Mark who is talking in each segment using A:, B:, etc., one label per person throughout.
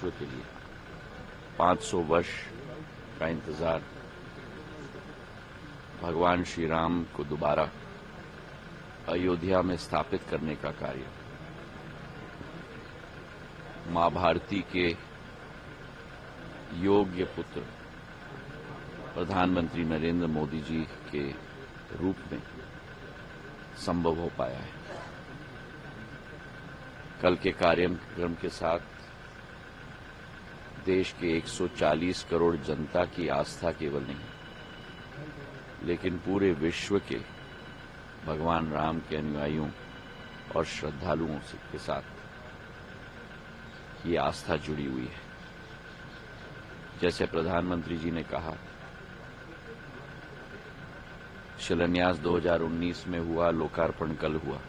A: विश्व के लिए 500 वर्ष का इंतजार भगवान श्री राम को दोबारा अयोध्या में स्थापित करने का कार्य मां भारती के योग्य पुत्र प्रधानमंत्री नरेंद्र मोदी जी के रूप में संभव हो पाया है। कल के कार्यक्रम के साथ देश के 140 करोड़ जनता की आस्था केवल नहीं लेकिन पूरे विश्व के भगवान राम के अनुयायियों और श्रद्धालुओं के साथ ये आस्था जुड़ी हुई है। जैसे प्रधानमंत्री जी ने कहा, शिलान्यास 2019 में हुआ, लोकार्पण कल हुआ,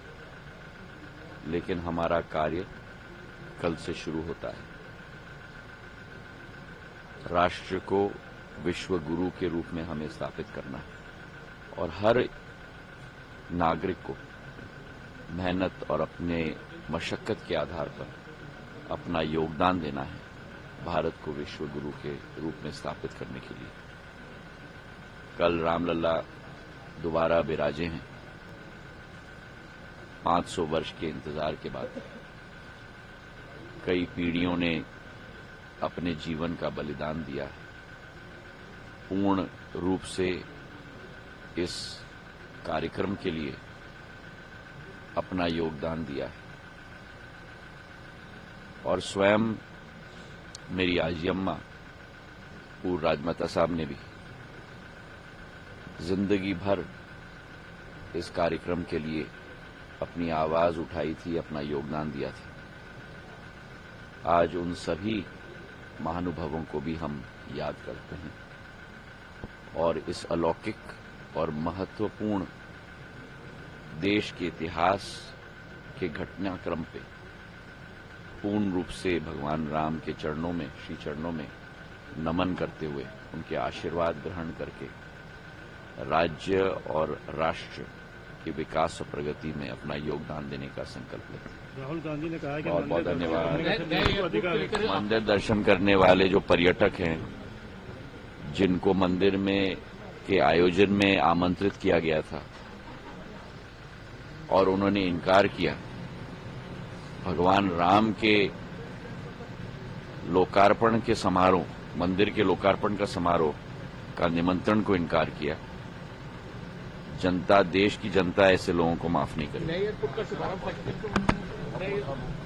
A: लेकिन हमारा कार्य कल से शुरू होता है। राष्ट्र को विश्व गुरु के रूप में हमें स्थापित करना है और हर नागरिक को मेहनत और अपने मशक्कत के आधार पर अपना योगदान देना है भारत को विश्व गुरु के रूप में स्थापित करने के लिए। कल रामलला दोबारा विराजे हैं 500 वर्ष के इंतजार के बाद। कई पीढ़ियों ने अपने जीवन का बलिदान दिया है, पूर्ण रूप से इस कार्यक्रम के लिए अपना योगदान दिया है और स्वयं मेरी आजी अम्मा पूर्व राजमाता साहब ने भी जिंदगी भर इस कार्यक्रम के लिए अपनी आवाज उठाई थी, अपना योगदान दिया था। आज उन सभी महानुभावों को भी हम याद करते हैं और इस अलौकिक और महत्वपूर्ण देश के इतिहास के घटनाक्रम पे पूर्ण रूप से भगवान राम के चरणों में, श्री चरणों में नमन करते हुए उनके आशीर्वाद ग्रहण करके राज्य और राष्ट्र के विकास और प्रगति में अपना योगदान देने का संकल्प लेते हैं।
B: राहुल गांधी ने कहा है कि
A: बहुत बहुत धन्यवाद। मंदिर दर्शन करने वाले जो पर्यटक हैं, जिनको मंदिर में के आयोजन में आमंत्रित किया गया था और उन्होंने इनकार किया, भगवान राम के लोकार्पण के समारोह, मंदिर के लोकार्पण का समारोह का निमंत्रण को इनकार किया, जनता, देश की जनता ऐसे लोगों को माफ नहीं करेगी।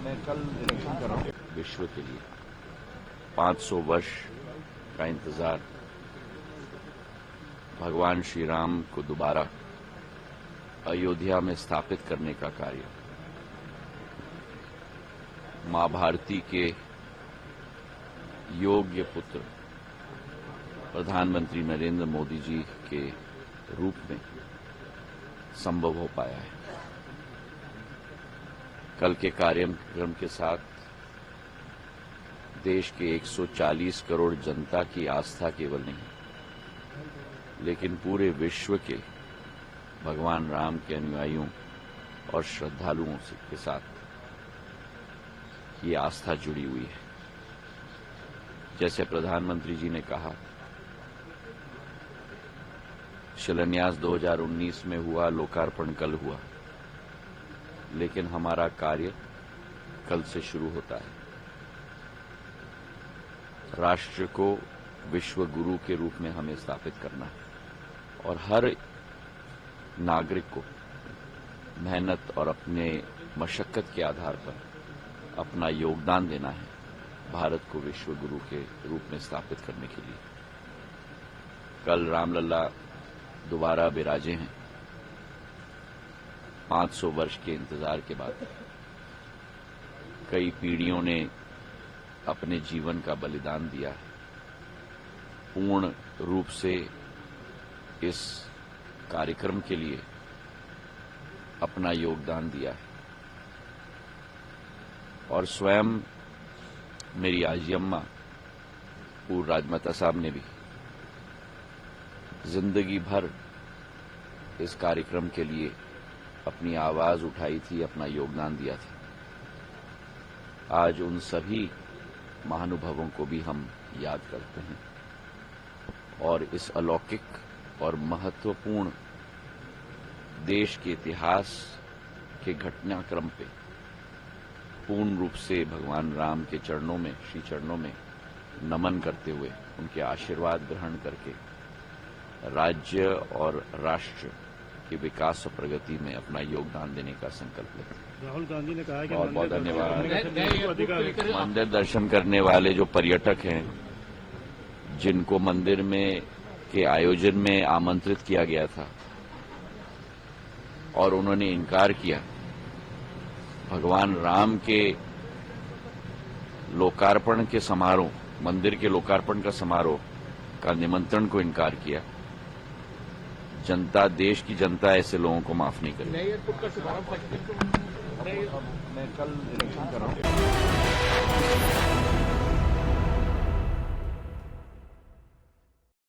A: मैं कल निरीक्षण कर रहा हूं। विश्व के लिए 500 वर्ष का इंतजार भगवान श्री राम को दोबारा अयोध्या में स्थापित करने का कार्य मां भारती के योग्य पुत्र प्रधानमंत्री नरेंद्र मोदी जी के रूप में संभव हो पाया है। कल के कार्यक्रम के साथ देश के 140 करोड़ जनता की आस्था केवल नहीं लेकिन पूरे विश्व के भगवान राम के अनुयायियों और श्रद्धालुओं के साथ ये आस्था जुड़ी हुई है। जैसे प्रधानमंत्री जी ने कहा, शिलान्यास 2019 में हुआ, लोकार्पण कल हुआ, लेकिन हमारा कार्य कल से शुरू होता है। राष्ट्र को विश्व गुरु के रूप में हमें स्थापित करना है और हर नागरिक को मेहनत और अपने मशक्कत के आधार पर अपना योगदान देना है भारत को विश्व गुरु के रूप में स्थापित करने के लिए। कल रामलला दोबारा विराजे हैं 500 वर्ष के इंतजार के बाद। कई पीढ़ियों ने अपने जीवन का बलिदान दिया है, पूर्ण रूप से इस कार्यक्रम के लिए अपना योगदान दिया है और स्वयं मेरी आजी अम्मा पूर्व राजमाता साहब ने भी जिंदगी भर इस कार्यक्रम के लिए अपनी आवाज उठाई थी, अपना योगदान दिया था। आज उन सभी महानुभावों को भी हम याद करते हैं और इस अलौकिक और महत्वपूर्ण देश के इतिहास के घटनाक्रम पे पूर्ण रूप से भगवान राम के चरणों में, श्री चरणों में नमन करते हुए उनके आशीर्वाद ग्रहण करके राज्य और राष्ट्र के विकास और प्रगति में अपना योगदान देने का संकल्प लेते हैं।
B: राहुल गांधी ने कहा है कि
A: बहुत बहुत धन्यवाद।
B: मंदिर
A: मंदिर दर्शन करने वाले जो पर्यटक हैं, जिनको मंदिर में के आयोजन में आमंत्रित किया गया था और उन्होंने इनकार किया, भगवान राम के लोकार्पण के समारोह, मंदिर के लोकार्पण का समारोह का निमंत्रण को इनकार किया, जनता, देश की जनता ऐसे लोगों को माफ नहीं करेगी। मैं कल इलेक्शन कर रहा हूं।